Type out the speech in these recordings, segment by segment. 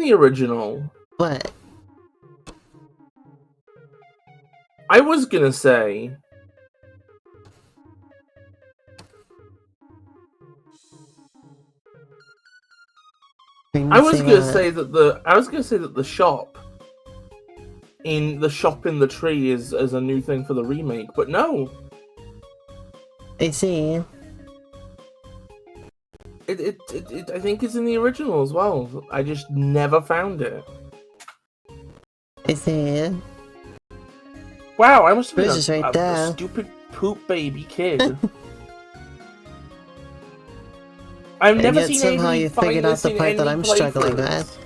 the original. What? I was gonna say. I was gonna say that the shop in the tree is a new thing for the remake, but no. I see. It I think it's in the original as well. I just never found it. I see. Wow, I must have been just right there. A stupid poop baby kid. I've never seen somehow anybody you find figured out this the in part any that I'm struggling playthroughs. with.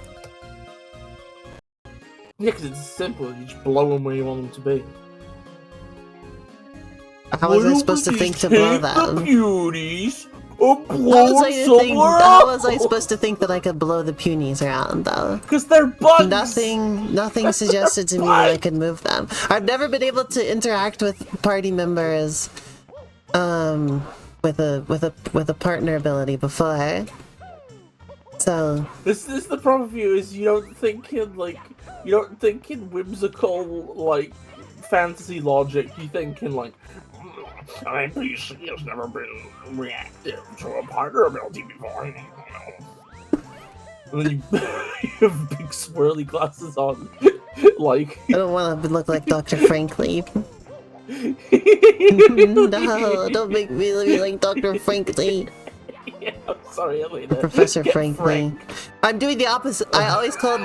Yeah, because it's simple. You just blow them where you want them to be. How was I supposed to think to blow them? The beauties or How blow was I else? supposed to think that I could blow the punies around, though? Because they're bugs! Nothing suggested to me that I could move them. I've never been able to interact with party members, with a partner ability before. So... This is the problem with you, is you don't think in whimsical, like, fantasy logic. You think in, like, my PC has never been reactive to a partner ability before. And then you have big swirly glasses on, like... I don't want to look like Dr. Franklin. No, don't make me look like Dr. Franklin. Yeah, I'm sorry, Elena. Professor Franklin. I'm doing the opposite. I always called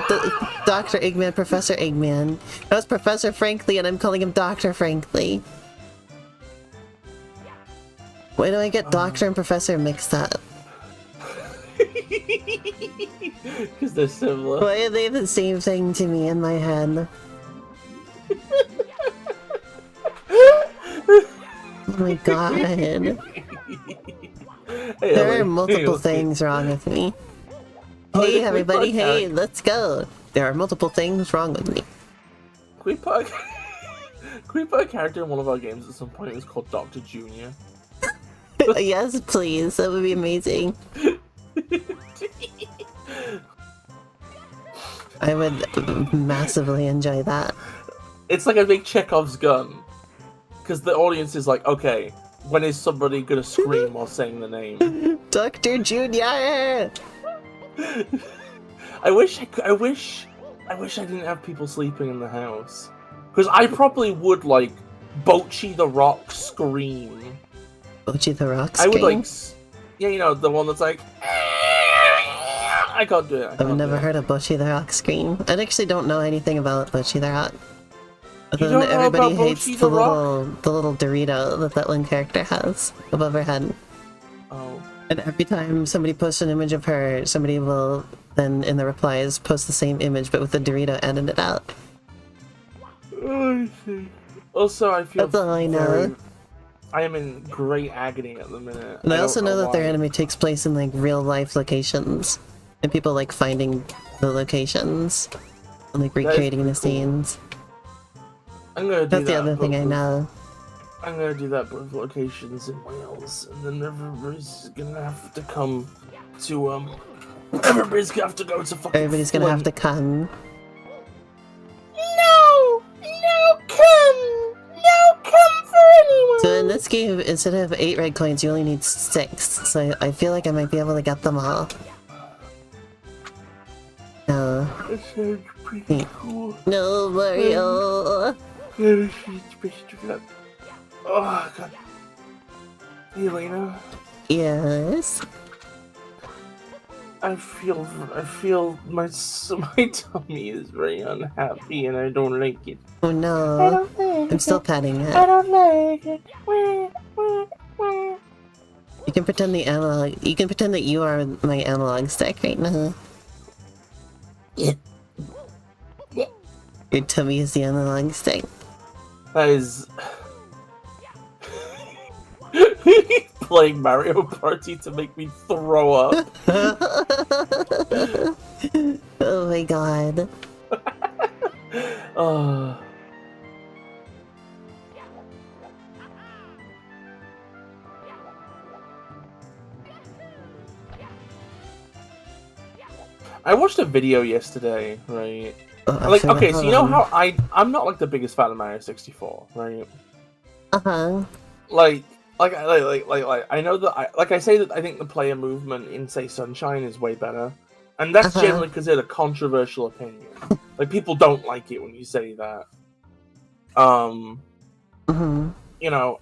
Dr. Eggman Professor Eggman. That was Professor Franklin, and I'm calling him Dr. Franklin. Why do I get Doctor and Professor mixed up? Because they're similar. Why are they the same thing to me in my head? Oh my god. There are multiple things wrong with me. Hey everybody, hey, let's go! There are multiple things wrong with me. Can we put a character in one of our games at some point that's called Dr. Junior? Yes, please, that would be amazing. I would massively enjoy that. It's like a big Chekhov's gun. Because the audience is like, okay, when is somebody gonna scream while saying the name? Dr. Junior! I wish I didn't have people sleeping in the house. Because I probably would, like, Bochi the Rock scream. Bochi the Rock scream? I would, like, yeah, you know, the one that's like... I can't do it. I've never heard of Bochi the Rock scream. I actually don't know anything about Bochi the Rock. Other than everybody hates the little Dorito that one character has above her head. Oh. And every time somebody posts an image of her, somebody will then, in the replies, post the same image but with the Dorito edited out. Oh, I see. Also, I feel that's all I know. I am in great agony at the minute. And I also know that their anime takes place in, like, real-life locations. And people like finding the locations and, like, recreating the scenes. I'm gonna do That's the other thing I know. I'm gonna do that with locations in Wales, and then everybody's gonna have to come to, everybody's gonna have to go to fucking Everybody's gonna have to come. No! No come! No come for anyone! So in this game, instead of 8 red coins, you only need 6. So I feel like I might be able to get them all. No. That sounds pretty cool. No, Mario! Oh, God. Elena? Yes? I feel my tummy is very unhappy and I don't like it. Oh no. I'm still petting it. I don't like it. You can pretend that you are my analog stick right now. Yeah. Your tummy is the analog stick. That is... playing Mario Party to make me throw up. Oh my god. I watched a video yesterday, right? Oh, Like, sure, okay, so hold you know on. how I'm not like the biggest fan of Mario 64, right? Uh-huh. Like I know that I say that I think the player movement in say Sunshine is way better, and that's Uh-huh. generally considered a controversial opinion. Like people don't like it when you say that. Mm-hmm. You know,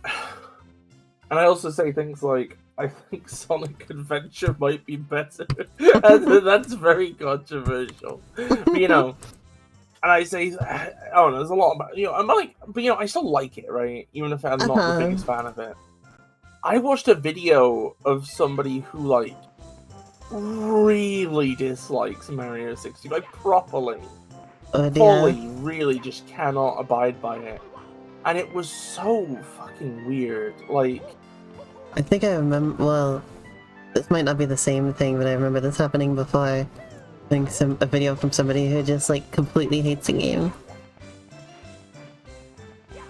and I also say things like I think Sonic Adventure might be better. And that's very controversial. But you know, and I say I don't know, there's a lot about I'm like, but I still like it, right? Even if I'm not the Uh-huh. biggest fan of it. I watched a video of somebody who like really dislikes Mario 60, like properly, Oh dear. fully, really just cannot abide by it, and it was so fucking weird. Like, I think I remember, well, this might not be the same thing, but I remember this happening before. I think a video from somebody who just, like, completely hates the game.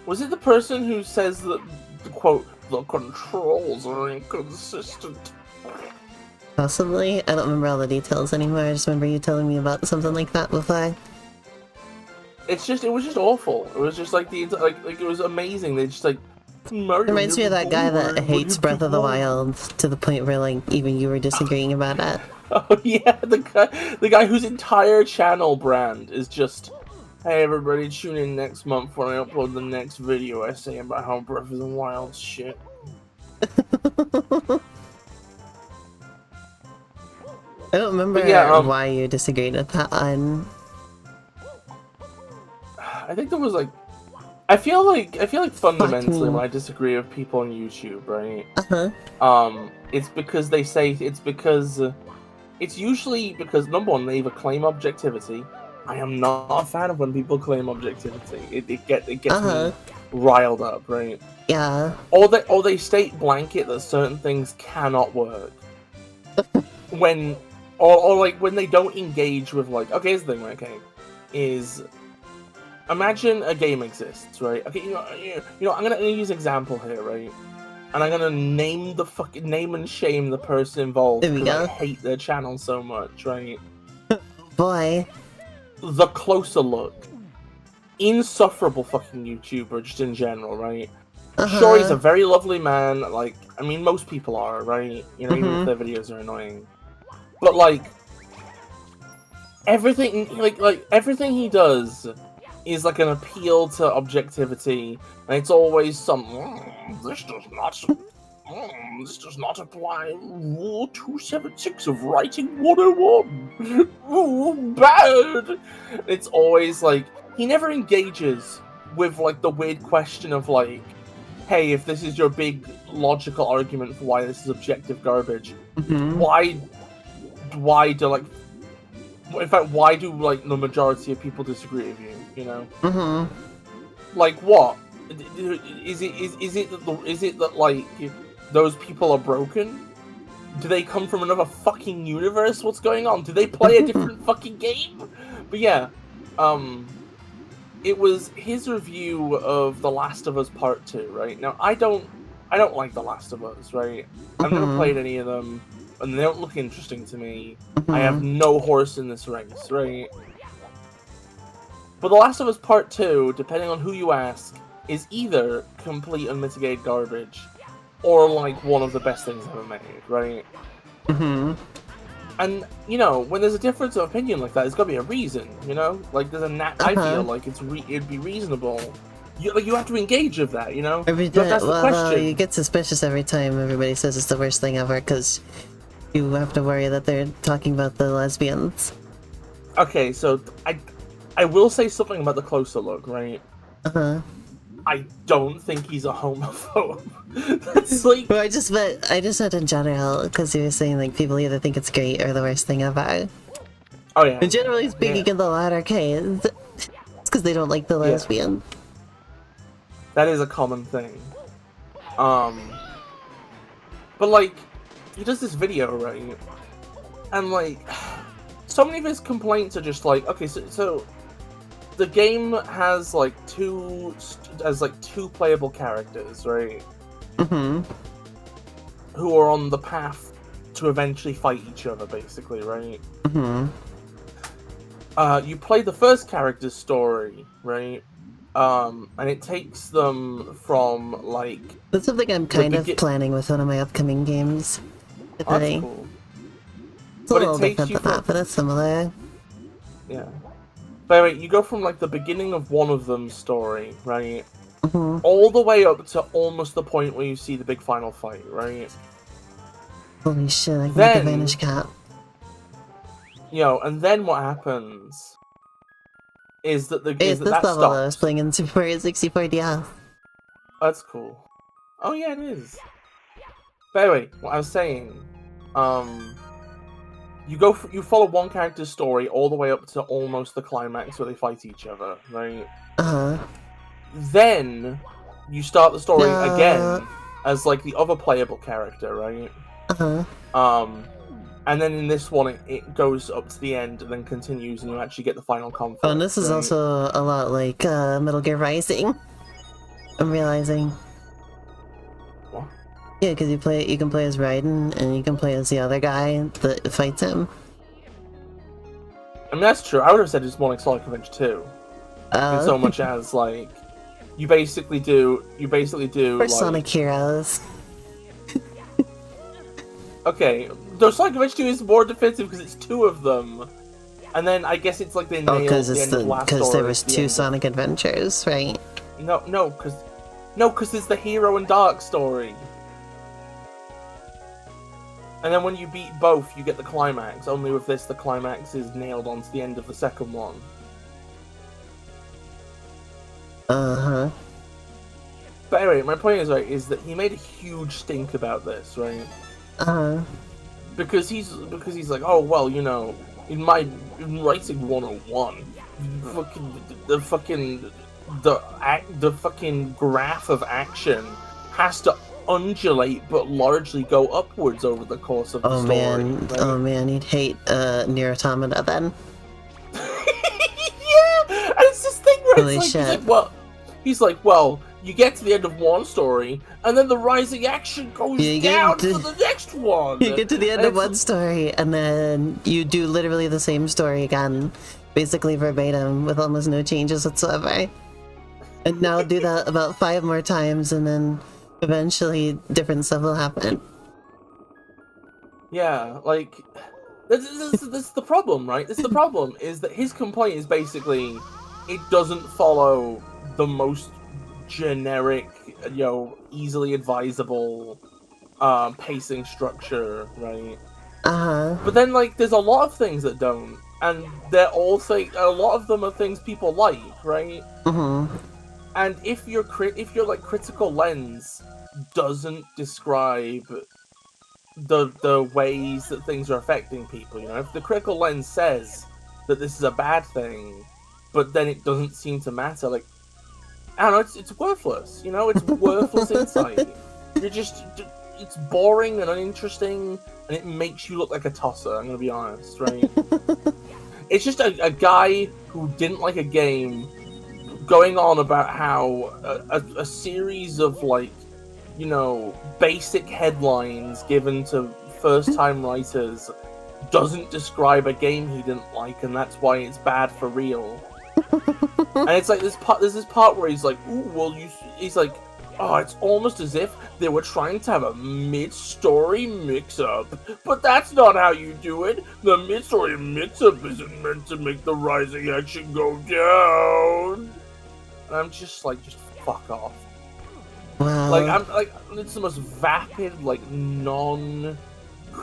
was it the person who says that the quote the controls are inconsistent? Possibly? I don't remember all the details anymore, I just remember you telling me about something like that before. It was just awful. It was just like like it was amazing. They just like Mario It reminds me of that guy that hates Breath of the Wild to the point where, like, even you were disagreeing about it. Oh yeah, the guy whose entire channel brand is just, hey everybody, tune in next month when I upload the next video essay about how Breath of the Wild shit. I don't remember why you disagreed with that one. I think there was like, I feel like fundamentally when I disagree with people on YouTube, right? It's because they say it's usually because number one, they either claim objectivity. I am not a fan of when people claim objectivity. It gets me riled up, right? Yeah. Or they state blanket that certain things cannot work. Or like when they don't engage with like, okay, here's the thing, right? Okay, is imagine a game exists, right? Okay, I'm gonna use an example here, right? And I'm gonna name and shame the person involved because I hate their channel so much, right? Boy. The Closer Look. Insufferable fucking YouTuber, just in general, right? Sure, he's a very lovely man, like, I mean, most people are, right? Even if their videos are annoying. But, like, everything he does is like an appeal to objectivity, and it's always this does not apply Rule 276 of Writing 101. Ooh, bad. It's always like he never engages with like the weird question of like, hey, if this is your big logical argument for why this is objective garbage, why do like, in fact, why do like the majority of people disagree with you? You know, like what? Is it that like those people are broken? Do they come from another fucking universe? What's going on? Do they play a different fucking game? But yeah, it was his review of The Last of Us Part 2, right? Now I don't like The Last of Us, right? I've never played any of them, and they don't look interesting to me. I have no horse in this race, right? But The Last of Us Part 2, depending on who you ask, is either complete unmitigated garbage, or like one of the best things ever made, right? And when there's a difference of opinion like that, there's gotta be a reason, like there's I feel like it'd be reasonable. You have to engage with that, you have to ask the question. You get suspicious every time everybody says it's the worst thing ever, because you have to worry that they're talking about the lesbians. Okay, so I will say something about The Closer Look, right? I don't think he's a homophobe. That's like... Well, I just meant in general, because you were saying, like, people either think it's great or the worst thing ever. Oh, yeah. And generally speaking, in the latter case, it's because they don't like the lesbian. That is a common thing. But, like, he does this video, right? And, like, so many of his complaints are just like, okay, so the game has like two playable characters, right? Who are on the path to eventually fight each other, basically, right? you play the first character's story, right? And it takes them from like That's something I'm the kind of planning with one of my upcoming games. Oh, that's cool. It's a little different than that, but it's similar. Yeah. But anyway, you go from like the beginning of one of them's story, right? Mm-hmm. All the way up to almost the point where you see the big final fight, right? Holy shit, I can make a Vanish Cat. You know, and then what happens is that this level stops. I was playing in Super Mario 64 DS. That's cool. Oh yeah, it is. But anyway, what I was saying, you follow one character's story all the way up to almost the climax where they fight each other, right? Uh-huh. Then you start the story again as like the other playable character, right? Uh-huh. And then in this one it goes up to the end and then continues and you actually get the final conflict. Oh, and this is also a lot like Metal Gear Rising. I'm realizing. What? Yeah, because you can play as Raiden and you can play as the other guy that fights him. I mean, that's true. I would have said it's more like Sonic Adventure 2. In so much as, like, you basically do For like... Sonic Heroes. Okay, though Sonic Adventure 2 is more defensive because it's two of them. And then I guess it's like they nailed the end of last story. Because there was two Sonic Adventures, right? No, because there's the Hero and Dark story. And then when you beat both, you get the climax. Only with this, the climax is nailed onto the end of the second one. Uh-huh. But anyway, my point is, right, is that he made a huge stink about this, right? Uh-huh. Because he's like, oh, well, you know, in writing 101, the fucking graph of action has to undulate but largely go upwards over the course of the story. Right? Oh man, you'd hate Nier Automata then. Yeah, and it's this thing where Holy shit. he's like, well, you get to the end of one story, and then the rising action goes down to the next one. You get to the end of one story, and then you do literally the same story again, basically verbatim, with almost no changes whatsoever. And now do that about 5 more times, and then eventually different stuff will happen. Yeah, like, this is the problem, right? The problem is that his complaint is basically, it doesn't follow the most generic, you know, easily advisable pacing structure, right? Uh-huh. But then, like, there's a lot of things that don't, and they're all a lot of them are things people like, right? Mm-hmm. And if your like critical lens doesn't describe the ways that things are affecting people, you know, if the critical lens says that this is a bad thing, but then it doesn't seem to matter, like, I don't know, it's worthless, you know, it's worthless insight. It's boring and uninteresting, and it makes you look like a tosser, I'm gonna be honest, right? It's just a guy who didn't like a game going on about how a series of, like, you know, basic headlines given to first-time writers doesn't describe a game he didn't like, and that's why it's bad for real. And it's like there's this part where he's like, ooh, well, he's like, oh, it's almost as if they were trying to have a mid-story mix-up, but that's not how you do it. The mid-story mix-up isn't meant to make the rising action go down. And I'm just like, just fuck off. Wow. Like, I'm like, it's the most vapid, like,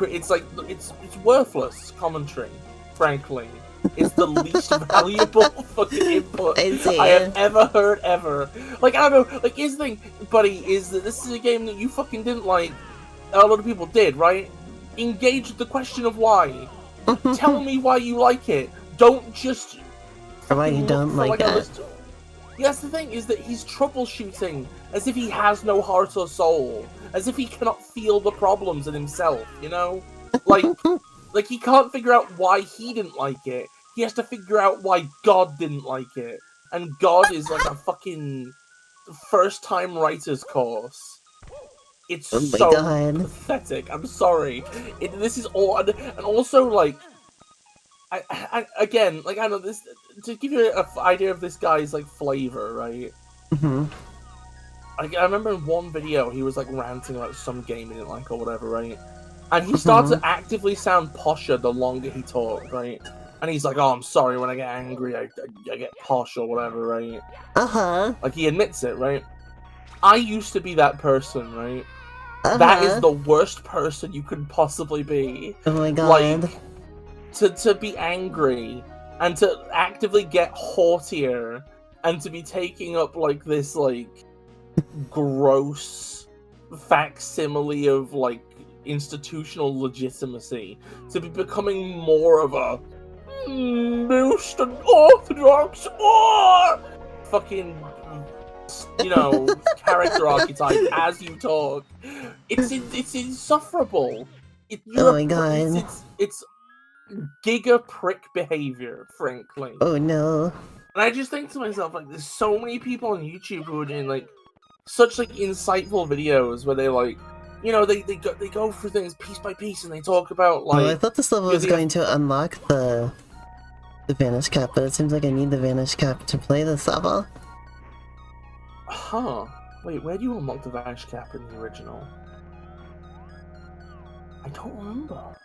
it's like, it's worthless commentary, frankly. It's the least valuable fucking input I have ever heard, ever. Like, I don't know, like, here's the thing, buddy, is that this is a game that you fucking didn't like. A lot of people did, right? Engage with the question of why. Tell me why you like it. Don't just... Or why you don't like it. That's the thing, is that he's troubleshooting as if he has no heart or soul. As if he cannot feel the problems in himself, you know? Like, like he can't figure out why he didn't like it. He has to figure out why God didn't like it. And God is like a fucking first-time writer's course. It's so pathetic. I'm sorry. This is all... And also, like... again, like, I know this, to give you an idea of this guy's, like, flavor, right? Mm-hmm. Like, I remember in one video, he was, like, ranting about some game he didn't like or whatever, right? And he started to actively sound posher the longer he talked, right? And he's like, oh, I'm sorry, when I get angry, I get posh or whatever, right? Uh-huh. Like, he admits it, right? I used to be that person, right? Uh-huh. That is the worst person you could possibly be. Oh my god. Like, to be angry and to actively get haughtier and to be taking up, like, this, like, gross facsimile of, like, institutional legitimacy, to be becoming more of a most unorthodox or fucking, you know, character archetype as you talk. It's insufferable. Oh my god. It's giga prick behavior, frankly. Oh no. And I just think to myself, like, there's so many people on YouTube who are doing, like, such, like, insightful videos where they, like, you know, they go through things piece by piece and they talk about, like... Oh, I thought this level was going to unlock the Vanish Cap, but it seems like I need the Vanish Cap to play this level. Huh. Wait, where do you unlock the Vanish Cap in the original? I don't remember.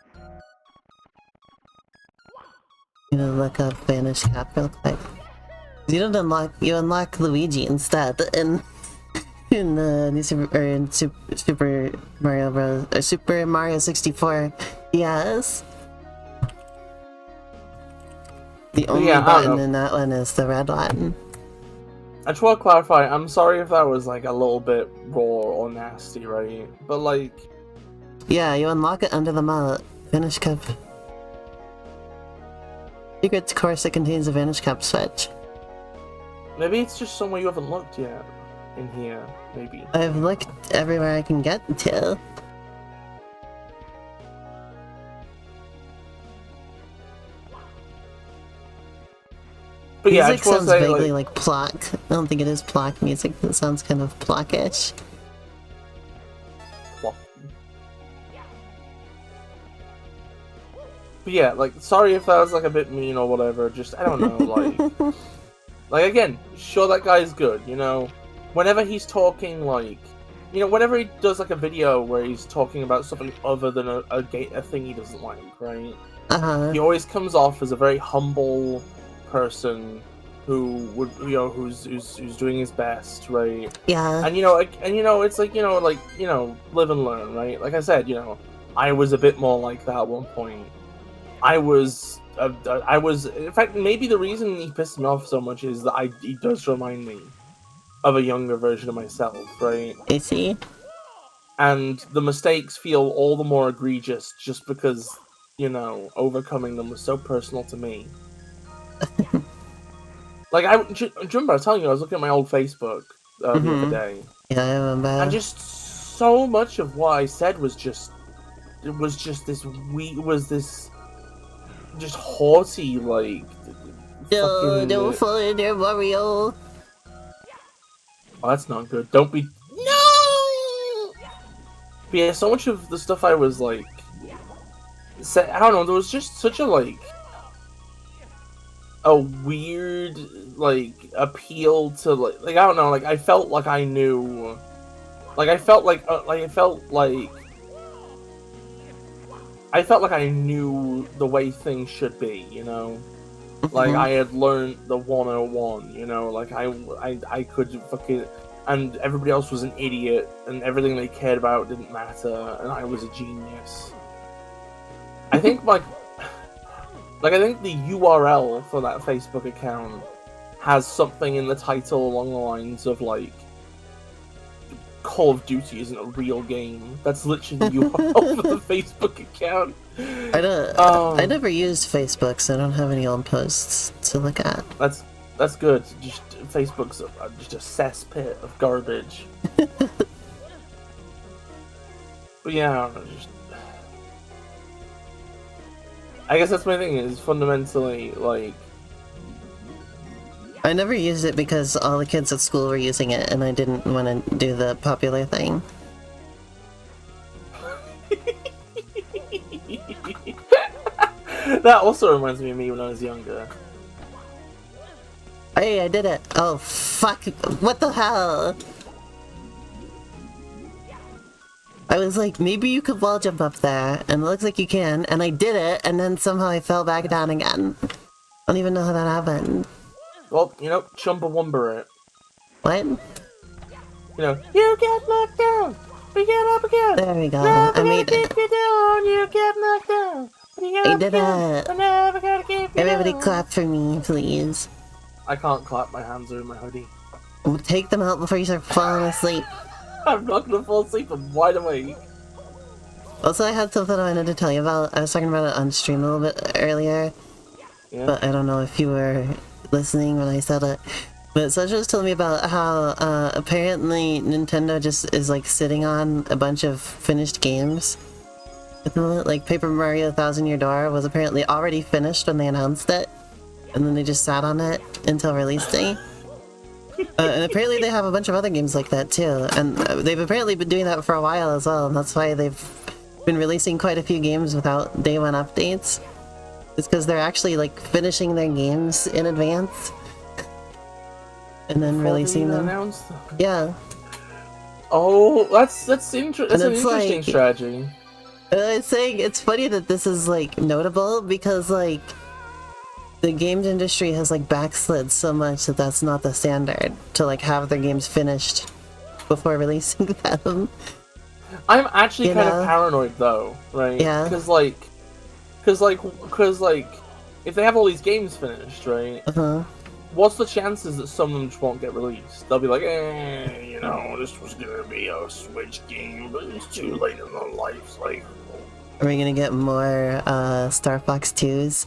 You know, look up Vanish Cap real quick. You don't unlock, you unlock Luigi instead in the new Super Mario Bros. Or Super Mario 64. Yes. The only button in that one is the red one. I just want to clarify, I'm sorry if that was, like, a little bit raw or nasty, right? But, like... Yeah, you unlock it under the Vanish Cap. Secret course that contains a Vanish Cap switch. Maybe it's just somewhere you haven't looked yet. In here, maybe. I've looked everywhere I can get to. But yeah, music sounds say, vaguely like Plock. I don't think it is Plock music. It sounds kind of Plockish. But yeah, like, sorry if that was, like, a bit mean or whatever. Just, I don't know, like... like, again, sure, that guy's good, you know? Whenever he's talking, like... You know, whenever he does, like, a video where he's talking about something other than a thing he doesn't like, right? Uh-huh. He always comes off as a very humble person who would, you know, who's doing his best, right? Yeah. And, you know, it's like, live and learn, right? Like I said, you know, I was a bit more like that at one point. I was, in fact, maybe the reason he pissed me off so much is that he does remind me of a younger version of myself, right? I see. And the mistakes feel all the more egregious just because, you know, overcoming them was so personal to me. Like, do you remember I was telling you I was looking at my old Facebook the other day? Yeah, I remember. And just so much of what I said was just haughty, like, don't fall in there, Mario. Oh, that's not good. Don't be... No! But yeah, so much of the stuff I was, like... I don't know, there was just such a, like... a weird, like, appeal to, like, I don't know, like, I felt like I knew... Like, I felt like I knew the way things should be, you know? Like, I had learned the 101, you know? Like, I could fucking... And everybody else was an idiot, and everything they cared about didn't matter, and I was a genius. I think, like, I think the URL for that Facebook account has something in the title along the lines of, like, Call of Duty isn't a real game. That's literally the URL for the Facebook account. I never used Facebook, so I don't have any old posts to look at. That's good. Just Facebook's just a cesspit of garbage. But yeah, I don't know, I guess that's my thing, is fundamentally, like... I never used it because all the kids at school were using it, and I didn't want to do the popular thing. That also reminds me of me when I was younger. Hey, I did it. Oh, fuck. What the hell? I was like, maybe you could wall jump up there, and it looks like you can, and I did it, and then somehow I fell back down again. I don't even know how that happened. Well, you know, Chumbawamba it. What? You know, you get knocked down, we get up again. There we go. Never I made gonna it. keep you down, you get knocked down. We get I up did again. it. We're never gonna keep you Everybody down. clap for me, please. I can't clap, my hands are in my hoodie. Take them out before you start falling asleep. I'm not gonna fall asleep, I'm wide awake. Also, I had something I wanted to tell you about. I was talking about it on stream a little bit earlier, but I don't know if you were listening when I said it. But Sasha was telling me about how apparently Nintendo just is like sitting on a bunch of finished games at the moment. Like Paper Mario Thousand Year Door was apparently already finished when they announced it, and then they just sat on it until release day. And apparently they have a bunch of other games like that too, and they've apparently been doing that for a while as well, and that's why they've been releasing quite a few games without day one updates. It's because they're actually like finishing their games in advance and then releasing them. Yeah. Oh, that's an interesting like, strategy. I was saying it's funny that this is like notable because like the games industry has like backslid so much that that's not the standard to like have their games finished before releasing them. I'm actually kind of paranoid though, right? Yeah. Because if they have all these games finished, right? What's the chances that some of them just won't get released? They'll be like, you know, this was gonna be a Switch game, but it's too late in the life cycle. Are we gonna get more Star Fox 2s?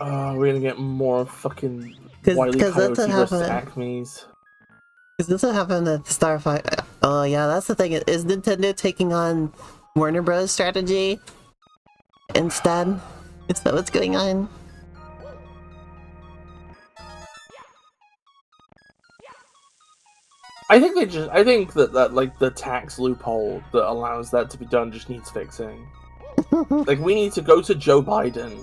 We're gonna get more fucking Wile E. Coyote versus Acme's. Because this will happen with Star Fox. Oh yeah, that's the thing. Is Nintendo taking on Warner Bros. Strategy instead? Is that what's going on? I think that like the tax loophole that allows that to be done just needs fixing. Like we need to go to Joe Biden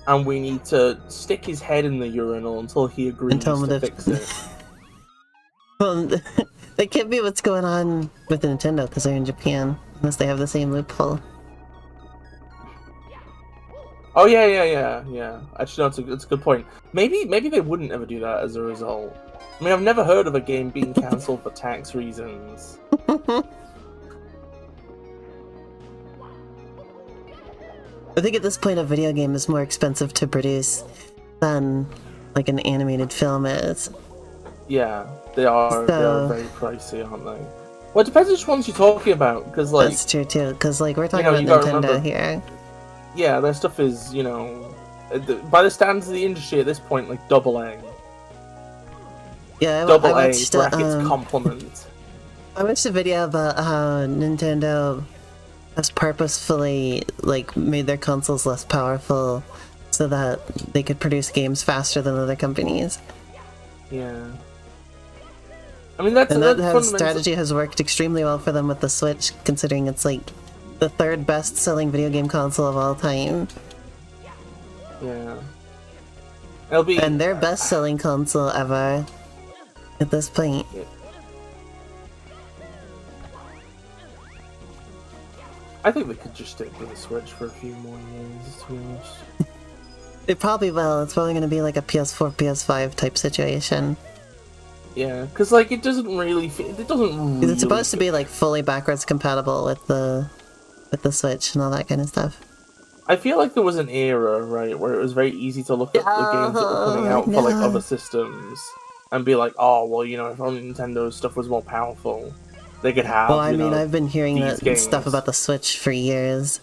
and we need to stick his head in the urinal until he agrees to fix it. Well, that can't be what's going on with Nintendo because they're in Japan, unless they have the same loophole. Oh yeah. Actually, no, it's a good point. Maybe they wouldn't ever do that as a result. I mean, I've never heard of a game being cancelled for tax reasons. I think at this point a video game is more expensive to produce than like an animated film is. Yeah, they are very pricey, aren't they? Well, it depends which ones you're talking about, because like... That's true too, because like we're talking about Nintendo here. Yeah, their stuff is, you know, by the standards of the industry at this point, like double A. Yeah, double A brackets compliment. I watched a video about how Nintendo has purposefully like made their consoles less powerful so that they could produce games faster than other companies. Yeah. I mean, that strategy has worked extremely well for them with the Switch, considering it's like the third best-selling video game console of all time. Yeah. It'll be... And their best-selling console ever at this point. Yeah. I think they could just stick with the Switch for a few more years, to be honest. They probably will. It's probably going to be like a PS4, PS5 type situation. Yeah, because like it doesn't really. It doesn't. Really it's supposed to be like fully backwards compatible with the Switch and all that kind of stuff. I feel like there was an era, right, where it was very easy to look at the games that were coming out for like other systems and be like, oh, well, you know, if only Nintendo's stuff was more powerful, they could have. Well, I mean, I've been hearing that stuff about the Switch for years.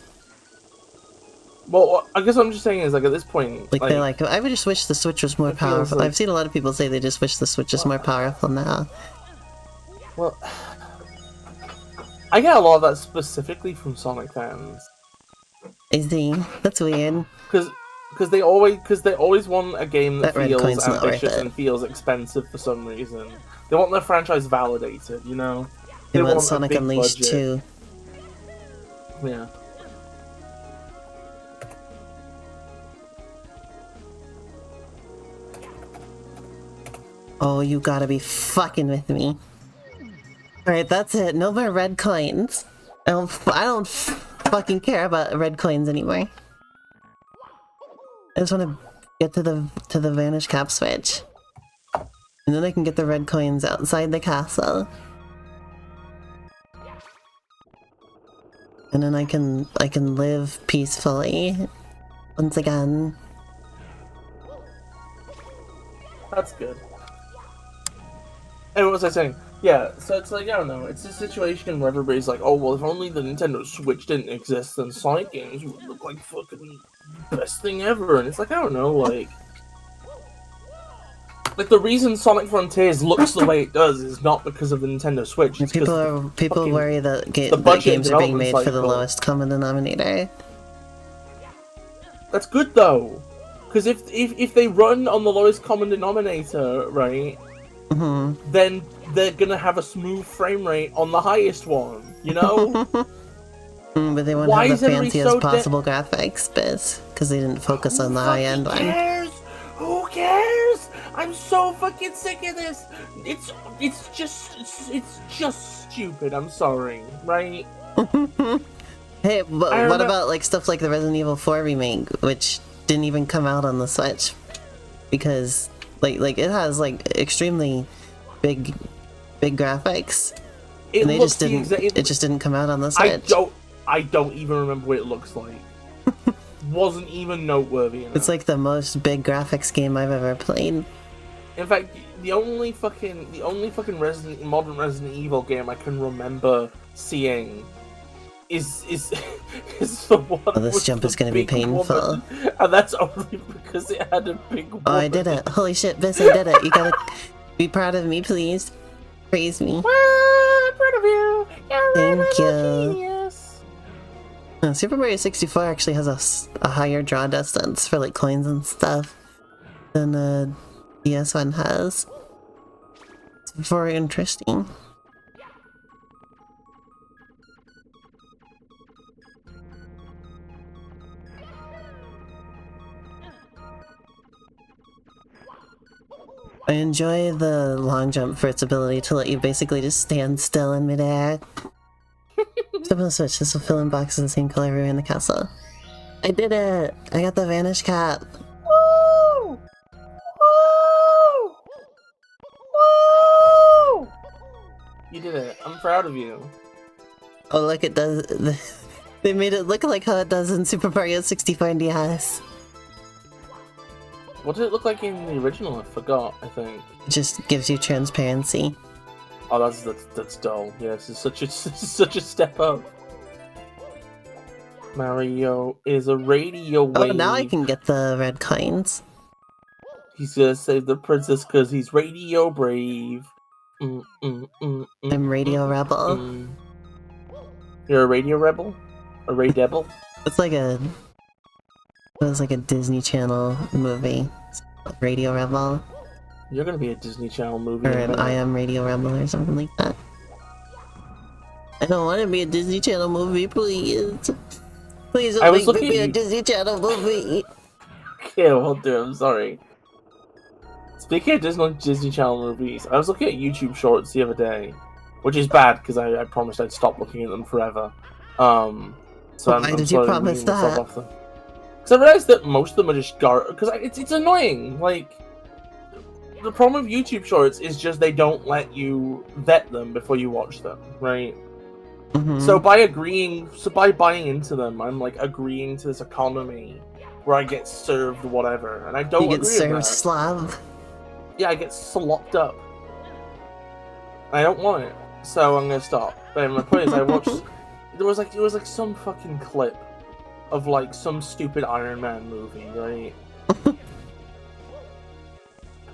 Well, I guess what I'm just saying is, like, at this point... Like, they're like, I would just wish the Switch was more powerful. Like... I've seen a lot of people say they just wish the Switch is more powerful now. Well... I get a lot of that specifically from Sonic fans. I see. That's weird. Because they always want a game that feels ambitious and feels expensive for some reason. They want their franchise validated, you know? They want Sonic Unleashed too. Yeah. Oh, you gotta be fucking with me. Alright, that's it. No more red coins. I don't fucking care about red coins anymore. I just want to get to the vanish cap switch. And then I can get the red coins outside the castle. And then I can live peacefully once again. That's good. And what was I saying? Yeah, so it's like, I don't know, it's a situation where everybody's like, oh, well, if only the Nintendo Switch didn't exist, then Sonic games would look like fucking best thing ever. And it's like, I don't know, like the reason Sonic Frontiers looks the way it does is not because of the Nintendo Switch. It's People worry that, the games are being made cycle for the lowest common denominator. That's good though, because if they run on the lowest common denominator, right, then they're gonna have a smooth frame rate on the highest one, you know? But they won't have the fanciest possible graphics, because they didn't focus on the high-end one. Who cares? I'm so fucking sick of this. It's just stupid. I'm sorry, right? Hey, but what about like stuff like the Resident Evil 4 remake, which didn't even come out on the Switch, because like it has like extremely big graphics, and they just didn't. It just didn't come out on the Switch. I don't even remember what it looks like. Wasn't even noteworthy enough. It's like the most big graphics game I've ever played. In fact, the only fucking modern Resident Evil game I can remember seeing is the one. Oh, this jump is gonna be painful. And that's only because it had a big woman. Oh, I did it! Holy shit, Biss, I did it! You gotta be proud of me, please. Praise me. Well, I'm proud of you. Thank you. Super Mario 64 actually has a higher draw distance for like coins and stuff than the DS one has. It's very interesting. I enjoy the long jump for its ability to let you basically just stand still in midair. Step on the switch, this will fill in boxes the same color everywhere in the castle. I did it! I got the vanish cap! Woo! Woo! Woo! You did it. I'm proud of you. Oh look, it does. They made it look like how it does in Super Mario 64 and DS. What did it look like in the original? I forgot, I think. It just gives you transparency. Oh, that's dull. Yeah, this is such a step up. Mario is a radio wave. Oh, now I can get the red coins. He's gonna save the princess because he's radio brave. I'm Radio Rebel. You're a radio rebel? A Ray Devil? It was like a Disney Channel movie. Radio Rebel. You're gonna be a Disney Channel movie. Or an I Am Radio Rebel or something like that. I don't want to be a Disney Channel movie, please. Please don't make me be a Disney Channel movie. Okay, well, dude, I'm sorry. Speaking of Disney Channel movies, I was looking at YouTube Shorts the other day, which is bad because I promised I'd stop looking at them forever. So why did you promise that? Because I realized that most of them are just because it's annoying. Like, the problem with YouTube Shorts is just they don't let you vet them before you watch them, right? So by buying into them, I'm like agreeing to this economy where I get served whatever, and I don't agree with that. You get served slab. Yeah, I get slopped up. I don't want it, so I'm gonna stop. But my point is, I watched. There was like some fucking clip of like some stupid Iron Man movie, right?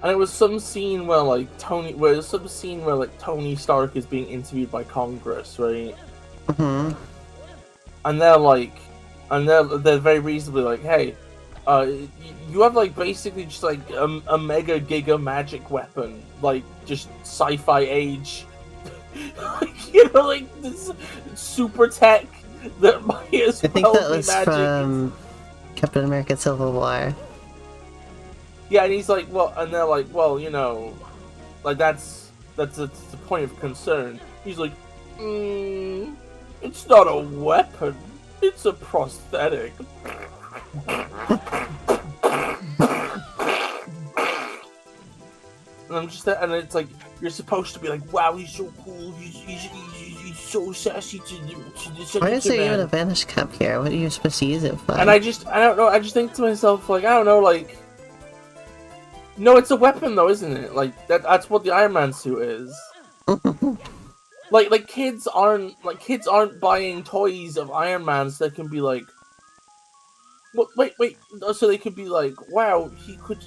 And it was some scene where Tony Stark is being interviewed by Congress, right? And they're very reasonably like, hey, you have like basically just like a mega giga magic weapon, like just sci-fi age, you know, like this super tech that might as well be magic. I think that was from Captain America: Civil War. Yeah, and he's like, well, and they're like, well, you know, Like that's the point of concern. He's like, it's not a weapon, it's a prosthetic. And I'm just and it's like you're supposed to be like, wow, he's so cool, he's so sassy to the Why is there even a vanish cap here? What are you supposed to use it for? And I don't know, I just think to myself, like, I don't know, like, no, it's a weapon though, isn't it? Like that's what the Iron Man suit is. like kids aren't buying toys of Iron Mans that can be like, what? Wait, so they could be like, wow, he could,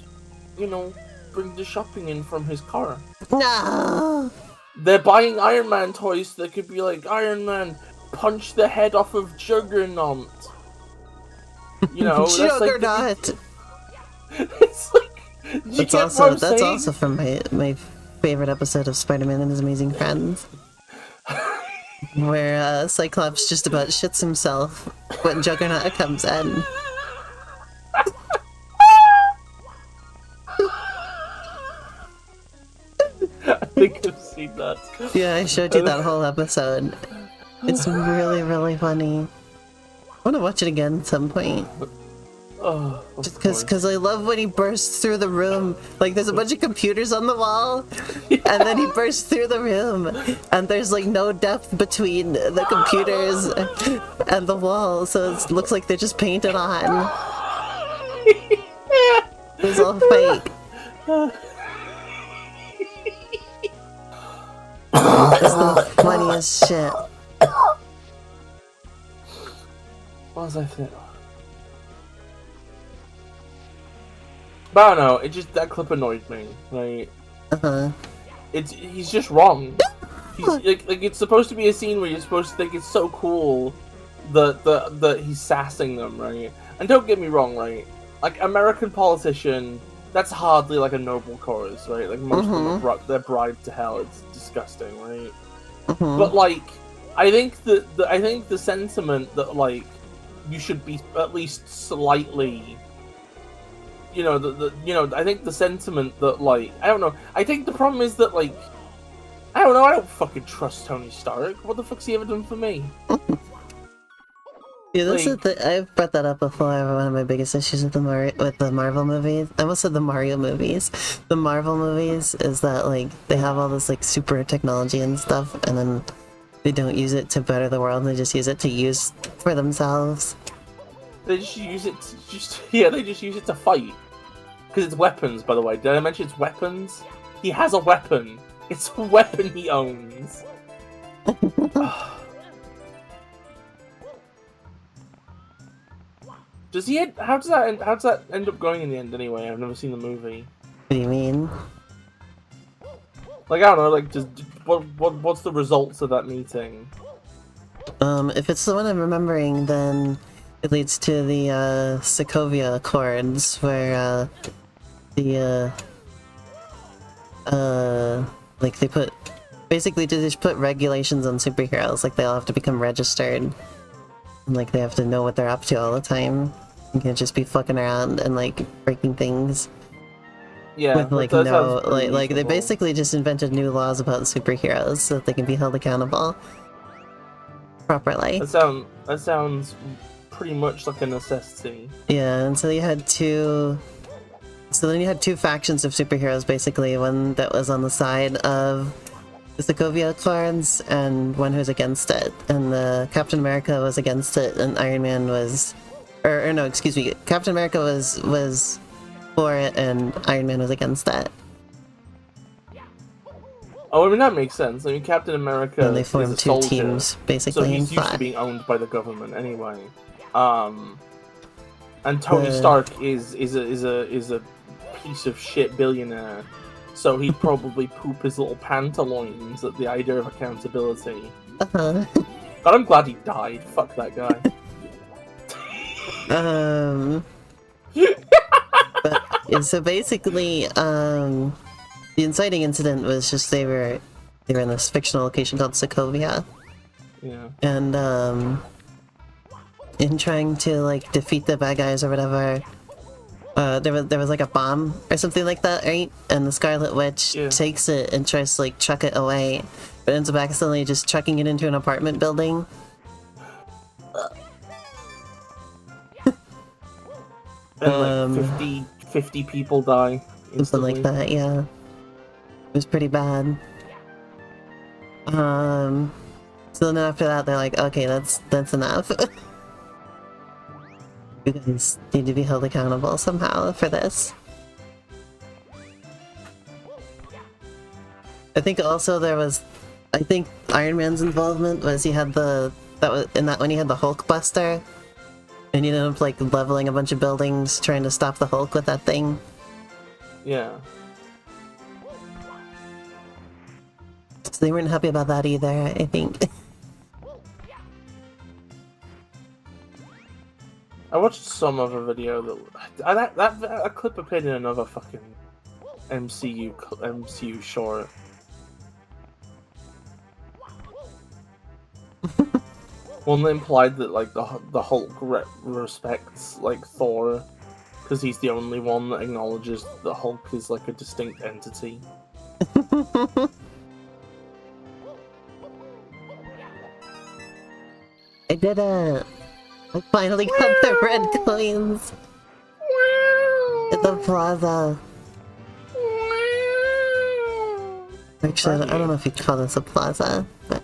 you know, bring the shopping in from his car. No. They're buying Iron Man toys that could be like, Iron Man, punch the head off of Juggernaut. You know, Juggernaut. It's like, that's also from my favorite episode of Spider-Man and His Amazing Friends, where Cyclops just about shits himself when Juggernaut comes in. I think I've seen that. Yeah, I showed you that whole episode. It's really, really funny. I want to watch it again at some point. Oh, just because I love when he bursts through the room. Like, there's a bunch of computers on the wall, and then he bursts through the room, and there's like no depth between the computers and the wall, so it looks like they're just painted on. It's all fake. It's the funniest shit. What was I thinking? But I don't know, that clip annoyed me. Like, he's just wrong. He's like it's supposed to be a scene where you're supposed to think it's so cool that he's sassing them, right? And don't get me wrong, right? Like, American politician, that's hardly like a noble cause, right? Like, most of them they're bribed to hell. It's disgusting, right? But like, I think the sentiment that like you should be at least slightly, you know, I think the sentiment that, like, I don't know, I think the problem is that, like, I don't know, I don't fucking trust Tony Stark. What the fuck's he ever done for me? Yeah, this is I've brought that up before. One of my biggest issues with the Marvel movies. I almost said the Mario movies. The Marvel movies is that, like, they have all this, like, super technology and stuff, and then they don't use it to better the world, they just use it to use for themselves. They just use it to, they just use it to fight. Because it's weapons, by the way. Did I mention it's weapons? He has a weapon. It's a weapon he owns. Does he? How does that end up going in the end? Anyway, I've never seen the movie. What do you mean? Like, I don't know. Like, what's the results of that meeting? If it's the one I'm remembering, then it leads to the Sokovia Accords, where like they just put regulations on superheroes, like they all have to become registered, and like they have to know what they're up to all the time. You can't just be fucking around and like breaking things. Yeah, with like no, like they basically just invented new laws about superheroes so that they can be held accountable properly. That sounds pretty much like a necessity. Yeah, and so you had two. So then you had two factions of superheroes, basically. One that was on the side of the Sokovia Accords, and one who was against it. And Captain America was against it, and Iron Man was, or no, excuse me, Captain America was for it, and Iron Man was against that. Oh, I mean, that makes sense. I mean, Captain America and they formed two teams, basically, so he's used to being owned by the government anyway. And Tony Stark is a piece of shit billionaire, so he'd probably poop his little pantaloons at the idea of accountability. But I'm glad he died. Fuck that guy. But, so basically, the inciting incident was just they were in this fictional location called Sokovia. Yeah. And in trying to like defeat the bad guys or whatever, there was like a bomb or something like that, right? And the Scarlet Witch takes it and tries to like chuck it away, but ends up accidentally just chucking it into an apartment building. And like 50 people die instantly. Something like that, yeah. It was pretty bad. So then after that, they're like, okay, that's enough. You guys need to be held accountable somehow for this. I think also there was, I think Iron Man's involvement was he had the, that was, in that one he had the Hulk Buster. And he ended up like leveling a bunch of buildings trying to stop the Hulk with that thing. Yeah. So they weren't happy about that either, I think. I watched some other video that clip appeared in another fucking MCU short. One that implied that like the Hulk respects like Thor because he's the only one that acknowledges the Hulk is like a distinct entity. I did it! I finally got the red coins! At the plaza. Actually, I don't know if you'd call this a plaza, but...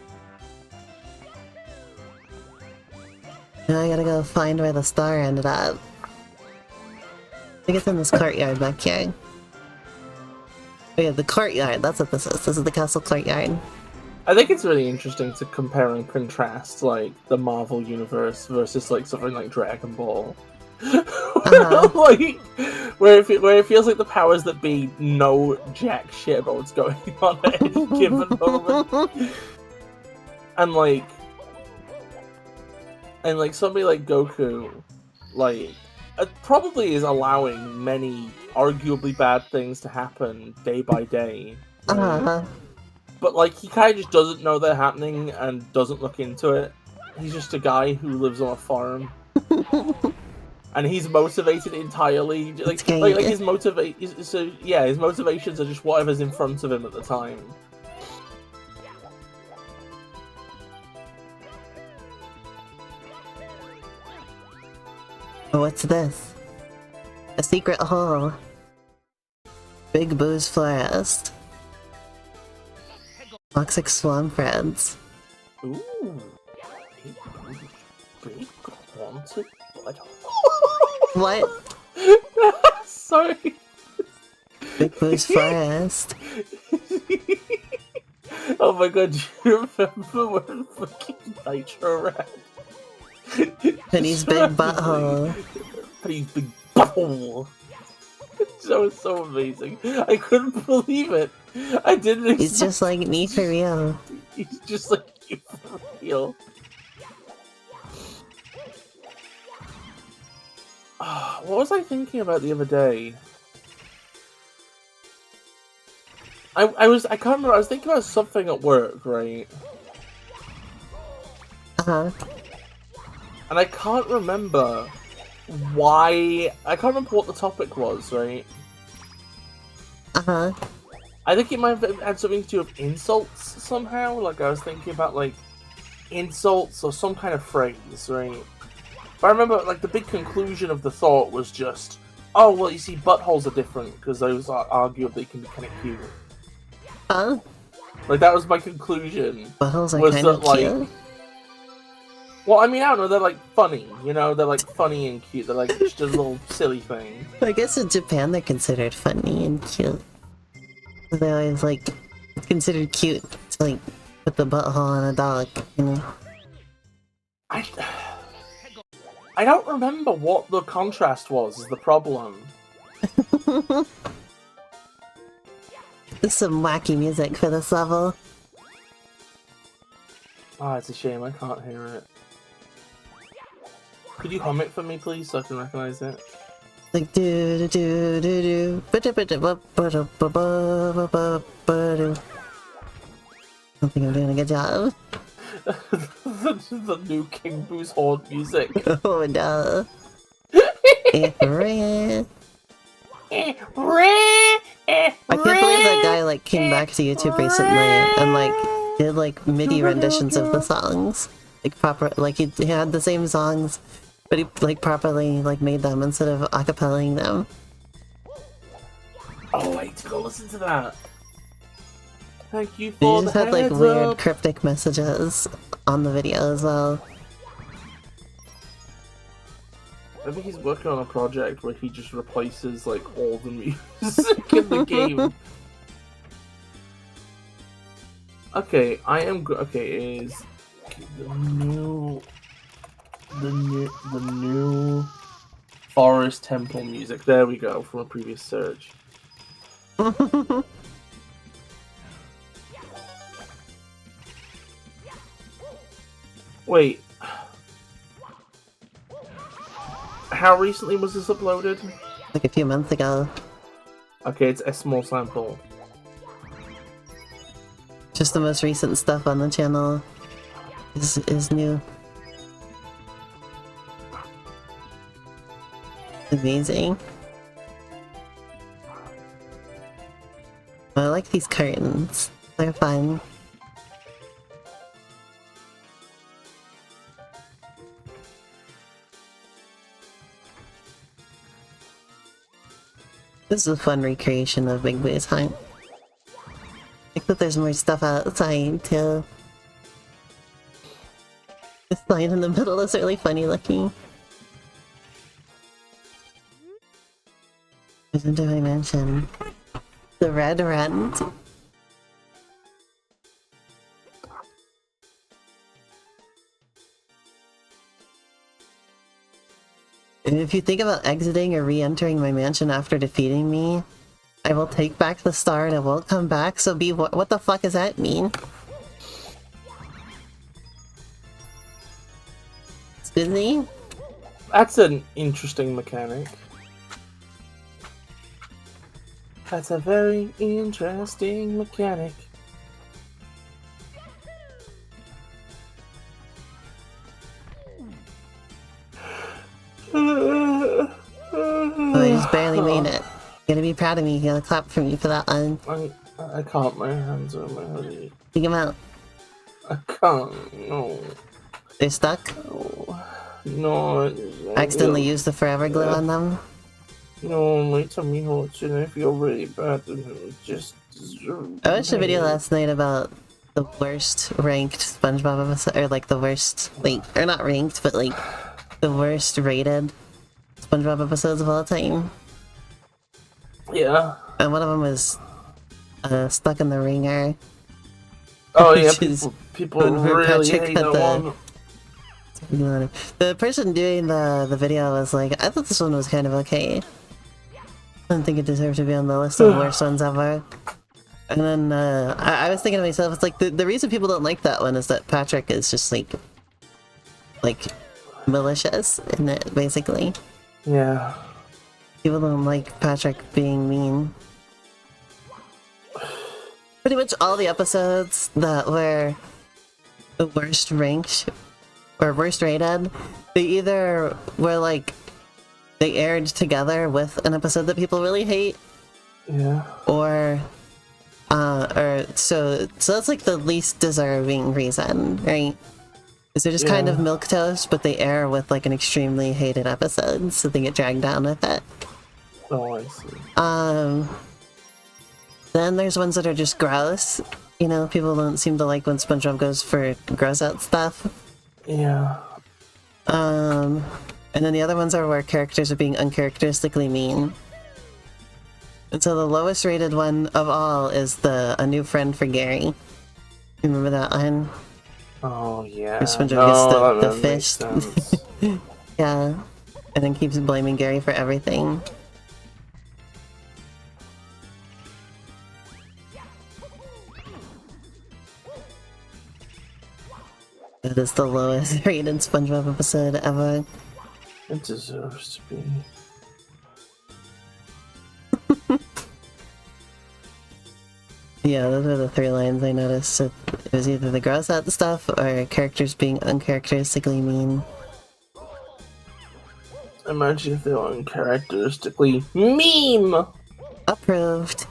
Now I gotta go find where the star ended up. I think it's in this courtyard back here. Oh yeah, the courtyard, that's what this is. This is the castle courtyard. I think it's really interesting to compare and contrast, like, the Marvel universe versus, like, something like Dragon Ball. Like, where it feels like the powers that be know jack shit about what's going on at any given moment. And, like, somebody like Goku, like, probably is allowing many arguably bad things to happen day by day. Right? But, like, he kind of just doesn't know they're happening and doesn't look into it. He's just a guy who lives on a farm. And he's motivated entirely. Like his motivations are just whatever's in front of him at the time. What's this? A secret hole. Big Boo's Forest. Toxic swamp rats. Ooh. Big haunted butthole. What? Sorry. Big Boo's Forest. Oh my god, do you remember when fucking Nitro Rat? Penny's big butthole. Penny's big butthole. That was so amazing. I couldn't believe it. I didn't expect. He's just like me for real. He's just like you for real. What was I thinking about the other day? I can't remember. I was thinking about something at work, right? Uh-huh. And I can't remember why. I can't remember what the topic was, right? Uh-huh. I think it might have had something to do with insults somehow. Like, I was thinking about, like, insults or some kind of phrase, right? But I remember, like, the big conclusion of the thought was just, oh, well, you see, buttholes are different, because those are arguably can be kind of cute. Huh? Like, that was my conclusion. Buttholes are kind of cute? Well, I mean, I don't know, they're, like, funny, you know? They're, like, funny and cute. They're, like, just a little silly thing. I guess in Japan they're considered funny and cute. They always, like, it's considered cute to, like, put the butthole on a dog, you know? I don't remember what the contrast was, is the problem. There's some wacky music for this level. Oh, it's a shame, I can't hear it. Could you hum it for me, please, so I can recognize it? Like do do do do do. I don't think I'm doing a good job. the new King Boo's Horde music. Oh no. I can't believe that guy like came back to YouTube recently and like did like MIDI renditions of the songs. Like proper, like he had the same songs, but he like properly like made them instead of acapellaing them. Oh wait, go listen to that. Thank you He for just the had like heads weird up. cryptic messages on the video as well. Maybe he's working on a project where he just replaces like all the music in the game. Okay, I am okay. Is the new Forest Temple music? There we go from a previous search. Wait. How recently was this uploaded? Like a few months ago. Okay, it's a small sample. Just the most recent stuff on the channel is new. Amazing. I like these curtains. They're fun. This is a fun recreation of Big Boy's Hunt. I think that there's more stuff outside too. This line in the middle is really funny looking. There's into my mansion. The red rent. And if you think about exiting or re-entering my mansion after defeating me, I will take back the star and it won't come back, so be what the fuck does that mean? Excuse me? That's an interesting mechanic. That's a very interesting mechanic. Oh, I just barely made it. You gotta be proud of me, you gotta clap for me for that one. I can't, my hands are my hoodie. Take them out. I can't, no. They're stuck? No. I accidentally used the forever glue on them? No, my tummy hurts and I feel really bad and just... I watched a video last night about the worst ranked SpongeBob episode, or like the worst, like, or not ranked, but like the worst rated SpongeBob episodes of all time. Yeah. And one of them was Stuck in the Ringer. Oh yeah, Which people when really Patrick hate had that one. The person doing the video was like, I thought this one was kind of okay. I didn't think it deserved to be on the list of worst ones ever. And then I was thinking to myself, it's like the reason people don't like that one is that Patrick is just like malicious in it, basically. Yeah. People don't like Patrick being mean. Pretty much all the episodes that were the worst ranked or worst rated, they either were like they aired together with an episode that people really hate, Yeah. or so that's like the least deserving reason, right? Is they're just kind of milquetoast, but they air with like an extremely hated episode, so they get dragged down with it. Oh, I see. Then there's ones that are just gross. You know, people don't seem to like when SpongeBob goes for gross out stuff. Yeah. And then the other ones are where characters are being uncharacteristically mean. And so the lowest rated one of all is A New Friend for Gary. You remember that one? Oh yeah. Where SpongeBob gets the fish. Yeah. And then keeps blaming Gary for everything. It is the lowest rated SpongeBob episode ever. It deserves to be. Yeah, those are the three lines I noticed. So it was either the gross out stuff or characters being uncharacteristically mean. Imagine if they were uncharacteristically meme! Approved.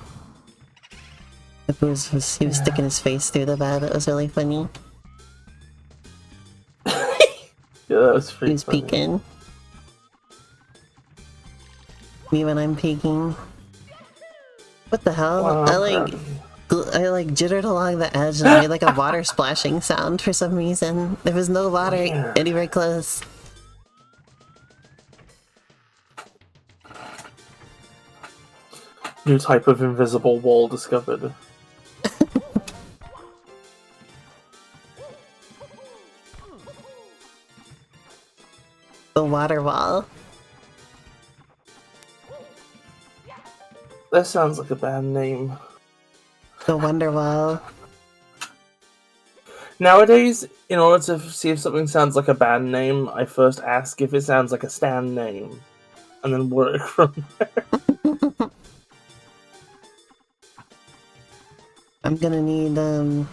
He was sticking his face through the bed. It was really funny. Yeah, that was pretty He was funny. peeking. Me when I'm peeking. What the hell? Wow, I like jittered along the edge and I made like a water splashing sound for some reason. There was no water anywhere close. New type of invisible wall discovered. The water wall. That sounds like a band name. The Wonder Wall. Nowadays, in order to see if something sounds like a band name, I first ask if it sounds like a stand name, and then work from there. I'm gonna need a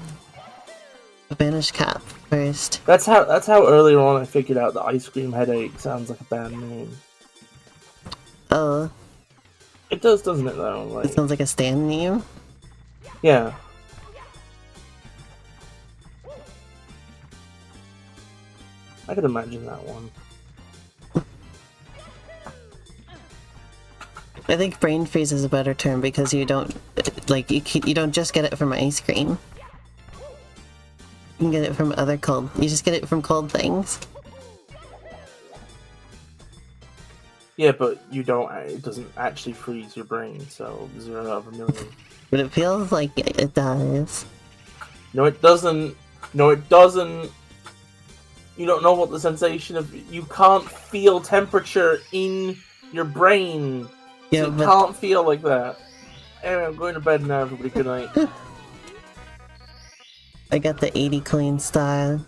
Vanish Cap first. That's how earlier on I figured out that Ice Cream Headache sounds like a band name. Oh. It does, doesn't it, though? Like, It sounds like a stand name? yeah. I could imagine that one. I think brain freeze is a better term because you don't, like, you don't just get it from ice cream. You can get it from other cold, you just get it from cold things. Yeah, but you don't, it doesn't actually freeze your brain, so 0 out of a million. But it feels like it does. No, it doesn't. No, it doesn't. You don't know what the sensation of... You can't feel temperature in your brain. Yeah, so it but... can't feel like that. Anyway, I'm going to bed now, everybody. Good night. I got the 80 clean style.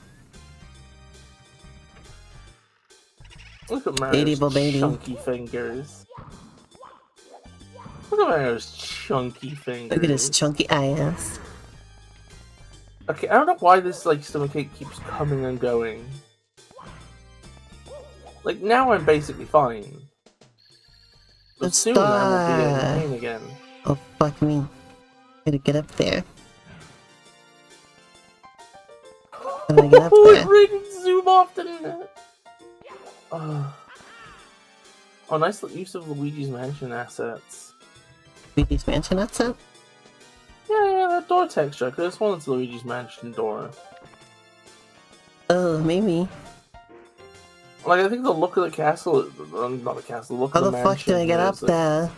Look at Mario's chunky fingers. Look at Mario's chunky fingers. Look at his chunky ass. Okay, I don't know why this stomachache keeps coming and going. Like, now I'm basically fine. But soon I will be in pain again. Oh, fuck me. Gotta get up there. How do I get up there? It really zoom off, didn't it? Oh, nice use of Luigi's Mansion assets. Luigi's Mansion asset? Yeah, that door texture. I could have sworn it's Luigi's Mansion door. Oh, maybe. Like, I think the look of the castle... not the castle, the look How of the the mansion... fuck do I get up there?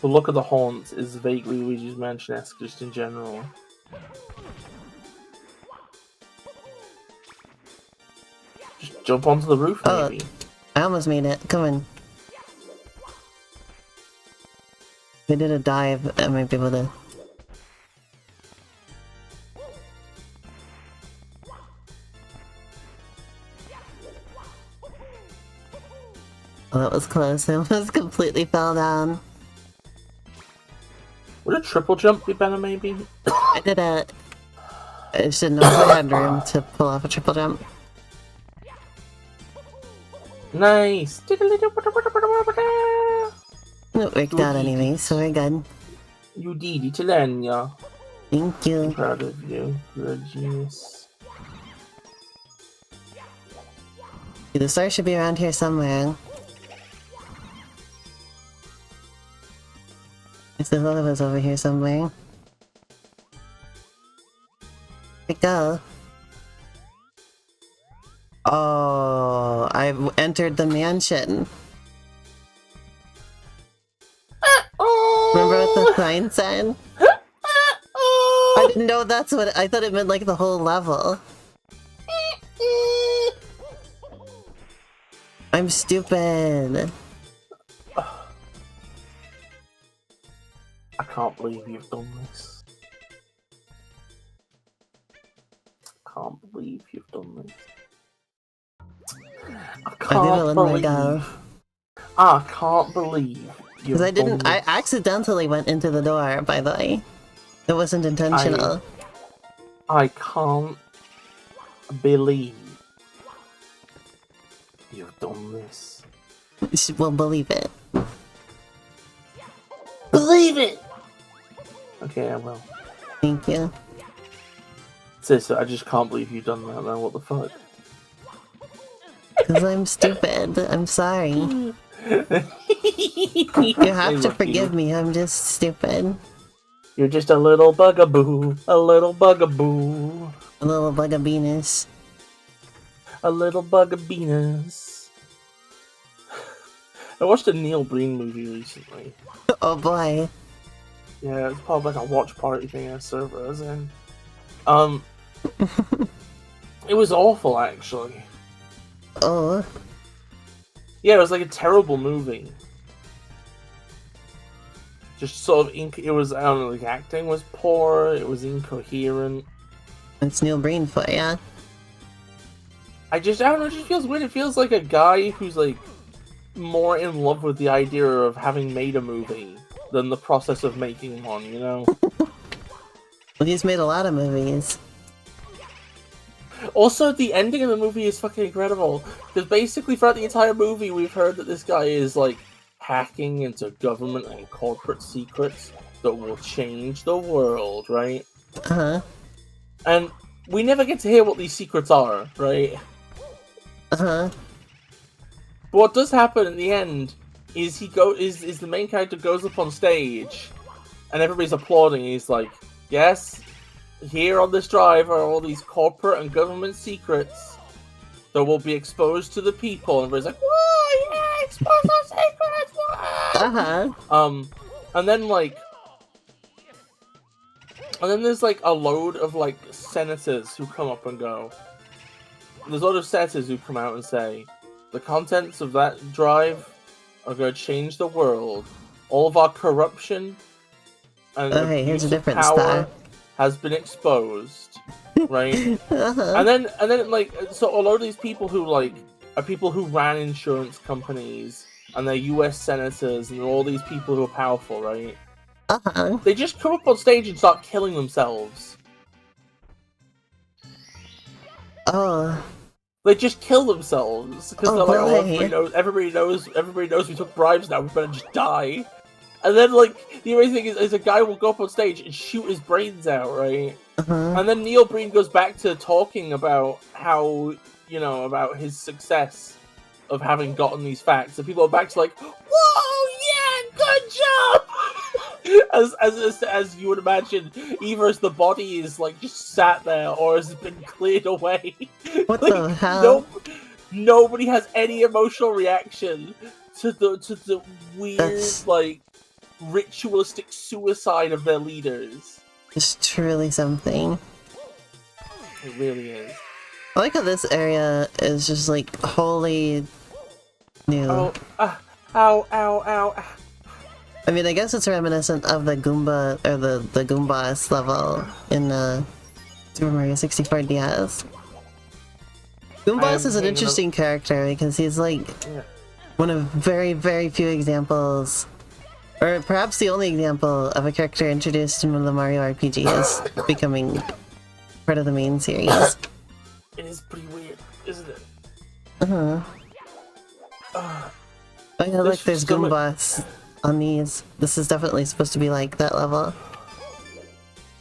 The look of the haunts is vaguely Luigi's Mansion-esque just in general. Just jump onto the roof, maybe. I almost made it. Come on. If I did a dive, I might be able to... Oh, that was close. I almost completely fell down. Would a triple jump be better, maybe? I did it. I just didn't know if I had room to pull off a triple jump. Nice! It worked out anyway, so we're good. You did it, Lenya. Thank you. I'm proud of you. You're a genius. The star should be around here somewhere. There's the other was over here somewhere. Where'd it go? Oh, I've entered the mansion. Remember what the sign said? I didn't know that's what I thought it meant, like the whole level. I'm stupid. I can't believe you've done this. Can't believe you've done this. I can't believe because I didn't. I accidentally went into the door. By the way, it wasn't intentional. I can't believe You've done this. Well, believe it. Believe it! Okay, I will. Thank you. Sis, I just can't believe you've done that, man. What the fuck? Because I'm stupid. I'm sorry. You have to forgive me. I'm just stupid. You're just a little bugaboo. A little bugaboo. A little bugabeenus. A little bugabeenus. I watched a Neil Breen movie recently. Oh boy. Yeah, it's probably like a watch party thing a server I was in. It was awful, actually. Oh. Yeah, it was like a terrible movie. Just sort of it was, I don't know, like acting was poor, it was incoherent. It's Neil Breen for ya. I don't know, it just feels weird. It feels like a guy who's like more in love with the idea of having made a movie than the process of making one, you know? Well, he's made a lot of movies. Also, the ending of the movie is fucking incredible. Because basically throughout the entire movie we've heard that this guy is like hacking into government and corporate secrets that will change the world, right? Uh-huh. And we never get to hear what these secrets are, right? Uh-huh. But what does happen in the end is is the main character goes up on stage and everybody's applauding. He's like, yes, here on this drive are all these corporate and government secrets that will be exposed to the people. And everybody's like, whoa, yeah, expose those secrets, whoa! Uh-huh. And then there's like a load of like senators who come up and go. There's a lot of senators who come out and say, the contents of that drive are going to change the world. All of our corruption and Here's a abuse of different power star. has been exposed, right? Uh-huh. And then like, so a lot of these people who like are people who ran insurance companies and they're U.S. senators and all these people who are powerful, right? Uh-huh. They just come up on stage and start killing themselves. Oh. They just kill themselves because Oh, they're like, oh, boy. everybody knows we took bribes now. We better just die. And then like the amazing thing is a guy will go up on stage and shoot his brains out, right? Uh-huh. And then Neil Breen goes back to talking about how, about his success of having gotten these facts, and people are back to like, whoa, yeah, good job. As you would imagine, either as the body is like just sat there or has been cleared away. What like, the hell? Nobody has any emotional reaction to the weird like ritualistic suicide of their leaders. It's truly something. It really is. I like how this area is just like wholly new. Oh, ow, ow, ow. I mean, I guess it's reminiscent of the Goomba, or the Goombas level in Super Mario 64 DS. Goombas is an interesting character because he's like one of very, very few examples, or perhaps the only example of a character introduced in one of the Mario RPGs becoming part of the main series. It is pretty weird, isn't it? Uh-huh. Oh yeah, look, there's Goombas on these. This is definitely supposed to be like that level.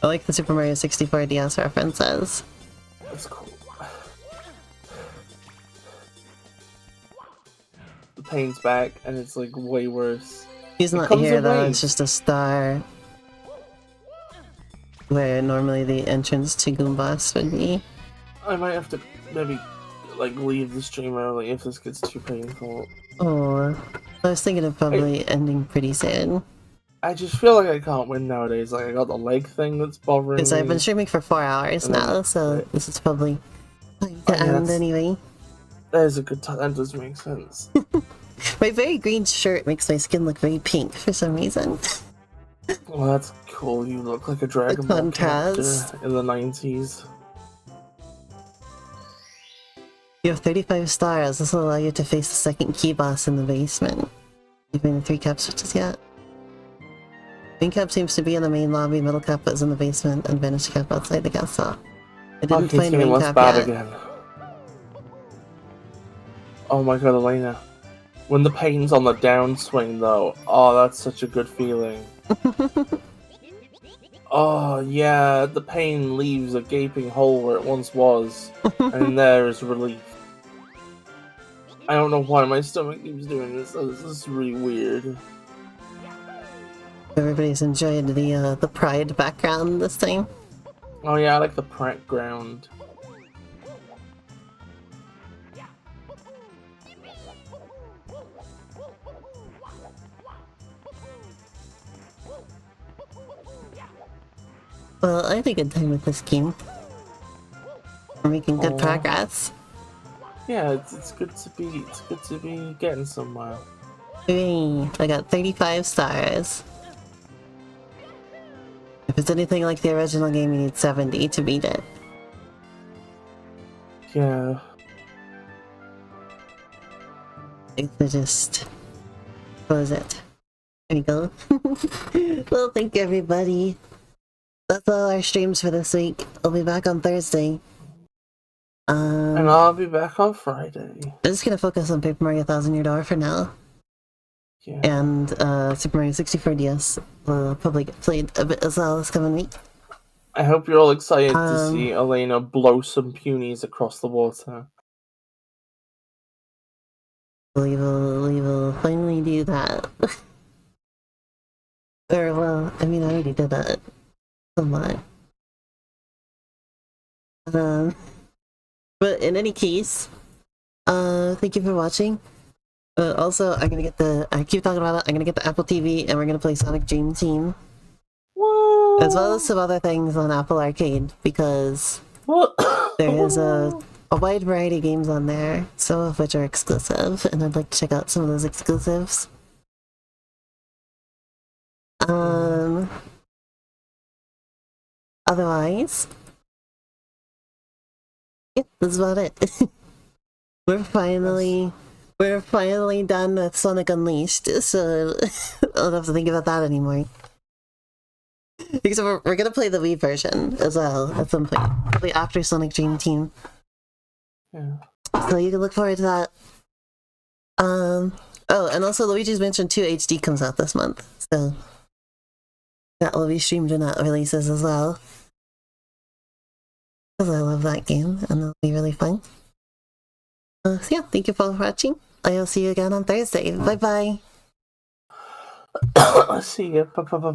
I like the Super Mario 64 DS references. That's cool. The pain's back, and it's like way worse. He's not here though, it's just a star. Where normally the entrance to Goombas would be. I might have to maybe like leave the stream early if this gets too painful. Oh, I was thinking of probably ending pretty soon. I just feel like I can't win nowadays. Like I got the leg thing that's bothering me. Because I've been streaming for 4 hours now, so this is probably time to end anyway. That is a good time. That does make sense. My very green shirt makes my skin look very pink for some reason. Well, that's cool. You look like a Dragon Ball character in the 90s. You have 35 stars. This will allow you to face the second key boss in the basement. Even the 3 cap switches yet? Main cap seems to be in the main lobby, middle cap is in the basement, and vanish cap outside the castle. I didn't find main cap yet. Again. Oh my god, Elena. When the pain's on the downswing, though, oh, that's such a good feeling. Oh, yeah, the pain leaves a gaping hole where it once was, and there is relief. I don't know why my stomach keeps doing this. This is really weird. Everybody's enjoyed the Pride background this time. Oh yeah, I like the background. Well, I had a good time with this game. We're making good progress. Yeah, it's good to be getting somewhere. Hey, I got 35 stars. If it's anything like the original game, you need 70 to beat it. Yeah. It's just close it. There we go. Well, thank you everybody. That's all our streams for this week. I'll be back on Thursday. And I'll be back on Friday. I'm just gonna focus on Paper Mario Thousand Year Door for now. Yeah. And Super Mario 64 DS will probably get played a bit as well this coming week. I hope you're all excited to see Elena blow some punies across the water. We will finally do that. Or, well, I mean, I already did that somewhat. But in any case, thank you for watching. Also, I keep talking about it, I'm gonna get the Apple TV and we're gonna play Sonic Dream Team. Whoa. As well as some other things on Apple Arcade, because there is a wide variety of games on there, some of which are exclusive, and I'd like to check out some of those exclusives. Otherwise, yeah, that's about it. We're finally done with Sonic Unleashed, so I don't have to think about that anymore. Because we're gonna play the Wii version as well at some point, probably after Sonic Dream Team. Yeah. So you can look forward to that. Oh, and also Luigi's Mansion 2 HD comes out this month, so that will be streamed when that releases as well. Because I love that game, and it'll be really fun. So yeah, thank you for watching. I'll see you again on Thursday. Bye bye. See ya. Bye.